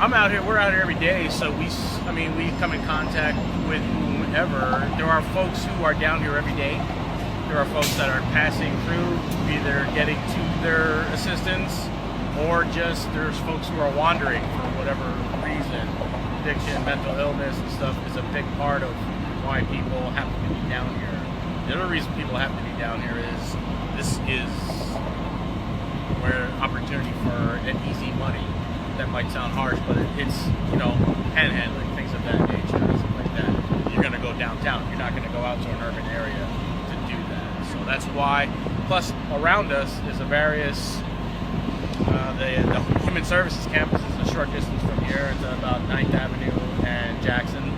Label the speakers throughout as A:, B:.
A: I'm out here. We're out here every day, so we come in contact with whomever. There are folks who are down here every day. There are folks that are passing through, either getting to their assistance, or just there's folks who are wandering for whatever reason. Addiction, mental illness, and stuff is a big part of why people happen to be down here. The other reason people happen to be down here is this is where opportunity for an easy money. That might sound harsh, but it's, panhandling, things of that nature, something like that. You're going to go downtown. You're not going to go out to an urban area to do that. So that's why. Plus, around us is a various, the Human Services campus is a short distance from here. It's about 9th Avenue and Jackson.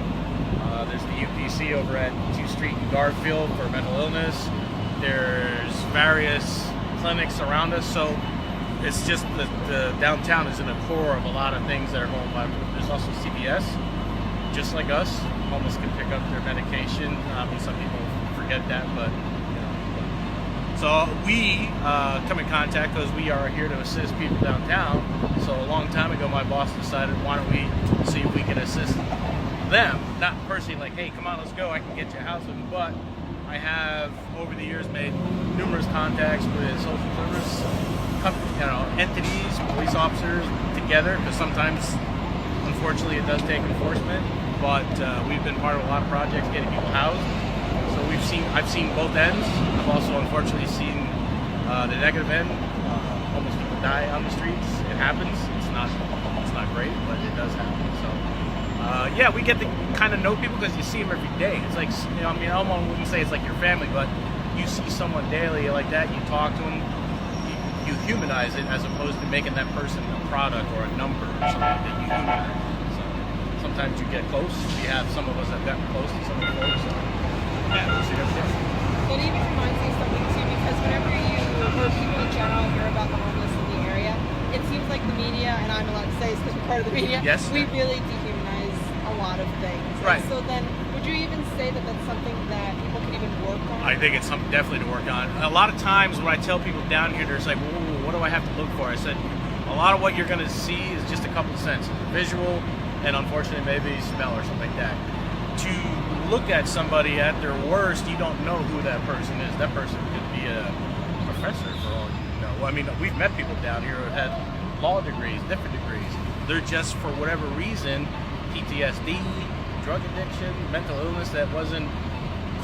A: There's the UPC over at 2nd Street in Garfield for mental illness. There's various clinics around us. So it's just the downtown is in the core of a lot of things that are going on. There's also CVS, just like us. Homeless can pick up their medication. Some people forget that, but So we come in contact because we are here to assist people downtown. So a long time ago, my boss decided, why don't we see if we can assist them? Not personally like, hey, come on, let's go. I can get you a house, but I have over the years made numerous contacts with social service entities, police officers together, because sometimes, unfortunately, it does take enforcement. But we've been part of a lot of projects getting people housed. So I've seen both ends. I've also unfortunately seen the negative end. Homeless people die on the streets. It happens. It's not great, but it does happen. So we get to kind of know people because you see them every day. It's like, I almost wouldn't say it's like your family, but you see someone daily like that. You talk to them. You humanize it as opposed to making that person a product or a number or something that you humanize. So sometimes you get close. We have some of us have gotten close to some of the folks. Yeah, we'll see every day.
B: It even reminds me of something too, because whenever you or people in general hear about the homeless in the area, it seems like the media, and I'm allowed to say this because we're part of the media,
A: yes,
B: we really dehumanize a lot of things.
A: Right.
B: And so then, would you even say that that's something that people can even work on?
A: I think it's something definitely to work on. A lot of times when I tell people down here, they're like, well, what do I have to look for? I said, a lot of what you're going to see is just a couple of senses. Visual, and unfortunately maybe smell or something like that. To look at somebody at their worst, you don't know who that person is. That person could be a professor for all you know. I mean, we've met people down here who had law degrees, different degrees. They're just, for whatever reason, PTSD, drug addiction, mental illness that wasn't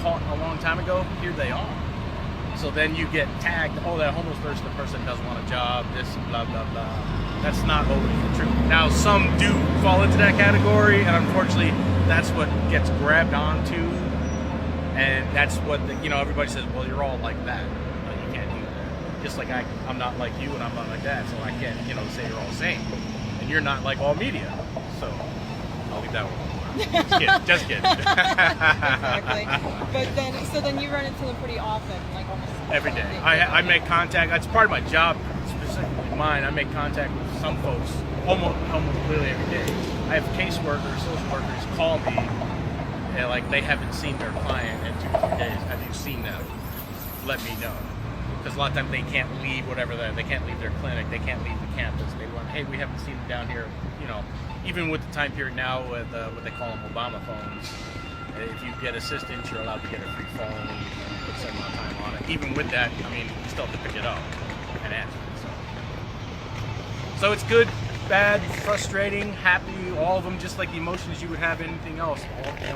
A: caught a long time ago, here they are. So then you get tagged, that homeless person, the person doesn't want a job, this, blah, blah, blah. That's not always the truth. Now, some do fall into that category, and unfortunately, that's what gets grabbed onto, and that's what, everybody says, well, you're all like that. No, you can't do that. Just like I'm not like you, and I'm not like that, so I can't, say you're all the same. And you're not like all media. So, I'll leave that one. Just kidding.
B: Exactly. But then you run into them pretty often, like almost
A: every day. I make contact. That's part of my job, specifically mine. I make contact with some folks almost literally every day. I have caseworkers, social workers call me, and like they haven't seen their client in 2 or 3 days. Have you seen them? Let me know. Because a lot of times they can't leave they can't leave their clinic, they can't leave the campus. They want, hey, we haven't seen them down here, even with the time period now with what they call them Obama phones. If you get assistance, you're allowed to get a free phone, you put some amount of time on it. Even with that, you still have to pick it up and answer it. So it's good, bad, frustrating, happy, all of them, just like the emotions you would have anything else,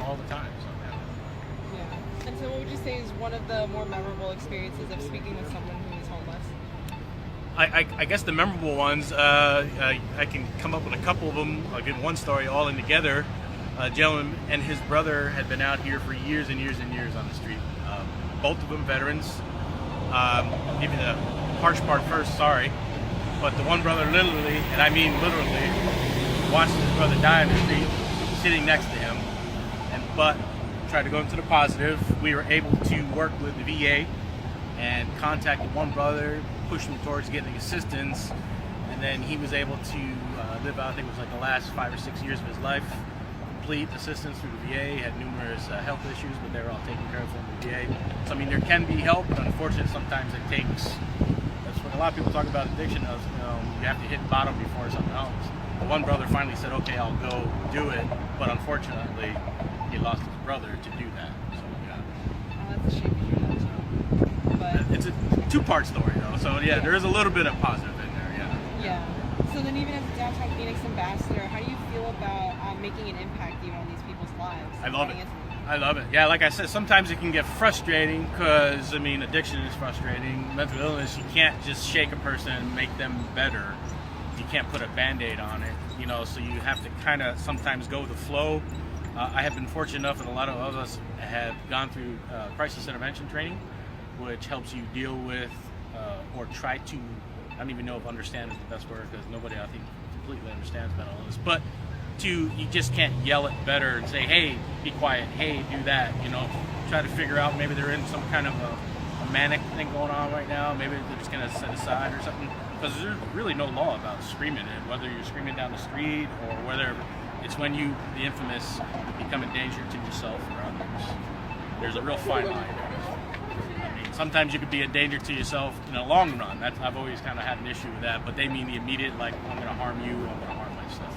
A: all the time. So,
B: yeah. And so what would you say is one of the more memorable experiences of speaking with someone who is homeless?
A: I guess the memorable ones, I can come up with a couple of them. I'll give one story all in together. A gentleman and his brother had been out here for years and years and years on the street. Both of them veterans. I'll give you the harsh part first, sorry. But the one brother literally, and I mean literally, watched his brother die on the street, sitting next to him. But tried to go into the positive. We were able to work with the VA and contacted one brother, pushed him towards getting assistance, and then he was able to live out, I think it was like the last 5 or 6 years of his life, complete assistance through the VA. He had numerous health issues, but they were all taken care of from the VA. So there can be help, but unfortunately sometimes it takes, that's what a lot of people talk about addiction of, you have to hit bottom before something else. one brother finally said, okay, I'll go do it, but unfortunately he lost his brother to do that. So yeah.
B: Oh, that's a shame to hear that too. But
A: It's a two-part story though, so yeah, there is a little bit of positive in there, yeah.
B: yeah. So then, even as a downtown Phoenix ambassador, how do you feel about making an impact even on these people's lives?
A: I love it.
B: Getting into-
A: I love it. Yeah, like I said, sometimes it can get frustrating because, I mean, addiction is frustrating. Mental illness, you can't just shake a person and make them better. You can't put a Band-Aid on it, you know, so you have to kind of sometimes go with the flow. I have been fortunate enough, and a lot of us have gone through crisis intervention training, which helps you deal with or try to, I don't even know if understand is the best word because nobody, I think, completely understands mental illness, but you just can't yell it better and say, hey, be quiet, hey, do that, you know, try to figure out maybe they're in some kind of a manic thing going on right now, maybe they're just going to set aside or something, because there's really no law about screaming it, whether you're screaming down the street or whether it's when you, the infamous, become a danger to yourself or others. There's a real fine line there. I mean, sometimes you could be a danger to yourself in the long run. That's, I've always kind of had an issue with that, but they mean the immediate, like, I'm going to harm you, I'm going to harm myself.